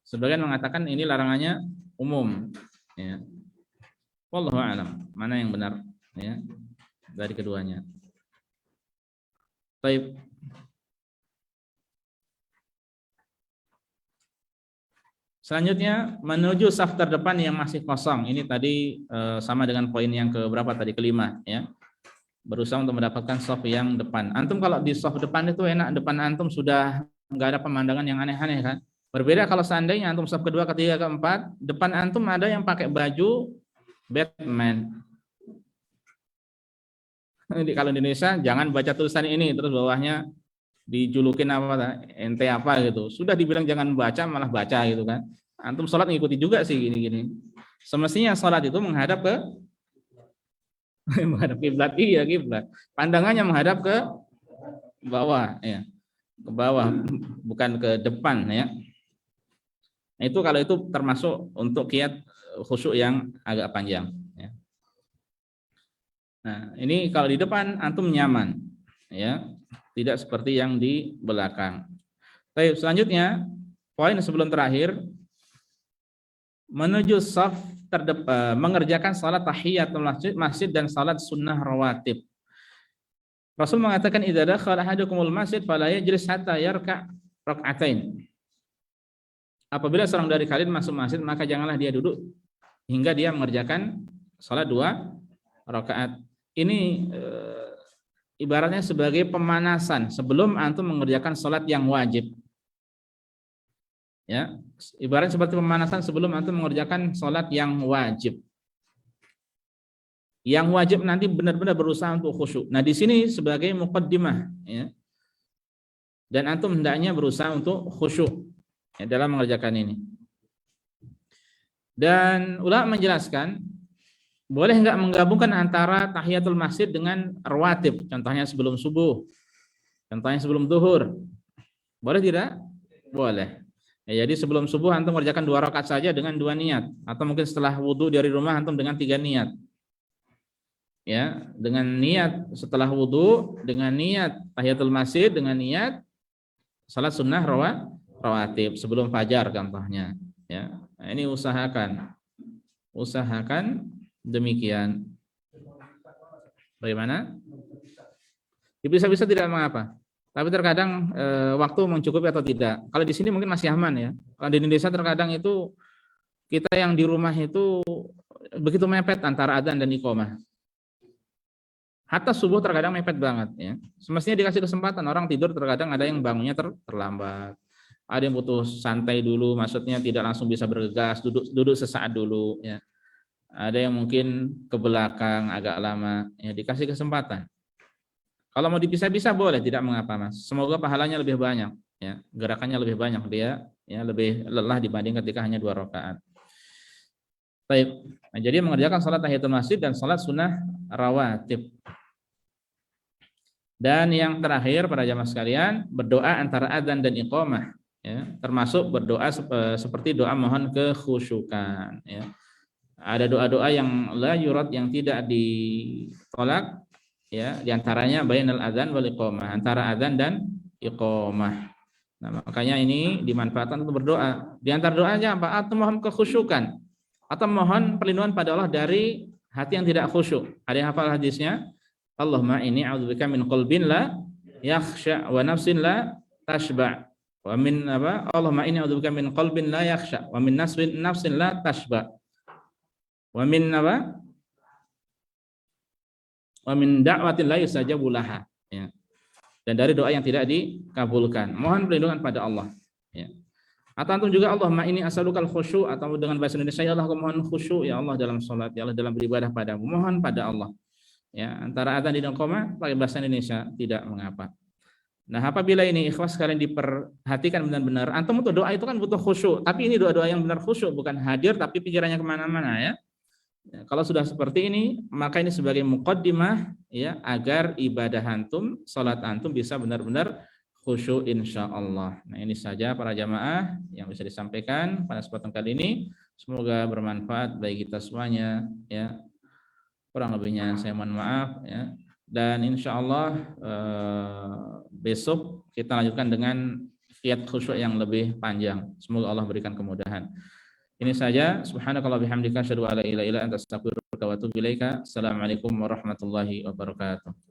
Sebagian mengatakan ini larangannya umum. Ya. Wallahu a'lam. Mana yang benar? Ya. Dari keduanya. Baik. Selanjutnya menuju saf terdepan yang masih kosong. Ini tadi sama dengan poin yang keberapa tadi, kelima ya. Berusaha untuk mendapatkan saf yang depan. Antum kalau di saf depan itu enak, depan antum sudah enggak ada pemandangan yang aneh-aneh kan. Berbeda kalau seandainya antum saf kedua, ketiga, keempat, depan antum ada yang pakai baju Batman. Kalau di Indonesia jangan baca tulisan ini terus bawahnya dijulukin apa ente apa gitu. Sudah dibilang jangan baca malah baca gitu kan. Antum sholat ngikuti juga sih gini-gini. Semestinya sholat itu menghadap ke menghadap kiblat, iya kiblat. Pandangannya menghadap ke bawah ya. Ke bawah bukan ke depan ya. Nah, itu kalau itu termasuk untuk qiyat khusyuk yang agak panjang ya. Nah, ini kalau di depan antum nyaman, ya, tidak seperti yang di belakang. Baik, selanjutnya poin sebelum terakhir, menuju shaf terdepan, mengerjakan salat tahiyatul masjid dan salat sunnah rawatib. Rasul mengatakan idza dakhala ahadukumul masjid fala yajlis hatta yarka' rak'atain. Apabila seorang dari kalian masuk masjid maka janganlah dia duduk hingga dia mengerjakan salat 2 rakaat. Ini ibaratnya sebagai pemanasan sebelum antum mengerjakan salat yang wajib. Ya, ibaratnya seperti pemanasan sebelum antum mengerjakan salat yang wajib. Yang wajib nanti benar-benar berusaha untuk khusyuk. Nah, di sini sebagai muqaddimah ya. Dan antum hendaknya berusaha untuk khusyuk ya, dalam mengerjakan ini. Dan ulama menjelaskan boleh enggak menggabungkan antara tahiyatul masjid dengan rawatib, contohnya sebelum subuh, contohnya sebelum zuhur. Boleh tidak? Boleh. Ya, jadi sebelum subuh antum mengerjakan 2 rakaat saja dengan 2 niat, atau mungkin setelah wudu dari rumah antum dengan 3 niat. Ya, dengan niat setelah wudu, dengan niat tahiyatul masjid, dengan niat salat sunnah rawatib sebelum fajar contohnya. Ya, nah, ini usahakan demikian. Bagaimana? Bisa-bisa tidak mengapa. Tapi terkadang waktu mencukupi atau tidak. Kalau di sini mungkin masih aman ya. Kalau di Indonesia terkadang itu kita yang di rumah itu begitu mepet antara adzan dan iqamah. Hatta subuh terkadang mepet banget ya. Semestinya dikasih kesempatan, orang tidur terkadang ada yang bangunnya terlambat. Ada yang butuh santai dulu, maksudnya tidak langsung bisa bergegas, duduk sesaat dulu ya. Ada yang mungkin ke belakang agak lama, ya dikasih kesempatan. Kalau mau dipisah-pisah boleh, tidak mengapa mas. Semoga pahalanya lebih banyak, ya gerakannya lebih banyak, dia ya lebih lelah dibanding ketika hanya 2 rakaat. Baik. Nah, jadi mengerjakan salat tahiyatul masjid dan salat sunnah rawatib. Dan yang terakhir para jamaah sekalian, berdoa antara adzan dan iqamah, ya, termasuk berdoa seperti doa mohon kekhusyukan, ya. Ada doa-doa yang la yurad, yang tidak ditolak, ya, diantaranya bainal adzan wal iqamah, antara adzan dan iqamah. Nah, makanya ini dimanfaatkan untuk berdoa. Di antara doanya apa? Atau mohon kekhusyukan, atau mohon perlindungan pada Allah dari hati yang tidak khusyuk. Ada yang hafal hadisnya? Allahumma inni a'udzubika min qalbin la yakhsha wa nafsin la tashba. Wa min apa? Allahumma inni a'udzubika min qalbin la yakhsha wa min nafsin la tashba. Wa min apa? Wa min da'watin la yustajabu laha. Ya. Dan dari doa yang tidak dikabulkan. Mohon perlindungan pada Allah. Ya. Atau antum juga Allahumma inni as'alukal khusyuk, atau dengan bahasa Indonesia, ya Allah aku mohon khusyuk ya Allah dalam salat, ya Allah dalam beribadah padamu. Mohon pada Allah. Ya, antara adzan dan iqamah pakai bahasa Indonesia tidak mengapa. Nah, apabila ini ikhwas sekalian diperhatikan benar-benar, antum untuk doa itu kan butuh khusyuk, tapi ini doa-doa yang benar khusyuk, bukan hadir tapi pikirannya kemana-mana, ya. Ya, kalau sudah seperti ini, maka ini sebagai muqaddimah, ya, agar ibadah antum, salat antum bisa benar-benar khusyuk insyaallah. Nah, ini saja para jamaah yang bisa disampaikan pada kesempatan kali ini. Semoga bermanfaat bagi kita semuanya, ya. Kurang lebihnya saya mohon maaf, ya. Dan insyaallah besok kita lanjutkan dengan kiat khusyuk yang lebih panjang. Semoga Allah berikan kemudahan. Ini saja. Subhanakallah bihamdika asyhadu an la ilaha illa anta astaghfiruka wa atubu ilaika. Assalamualaikum warahmatullahi wabarakatuh.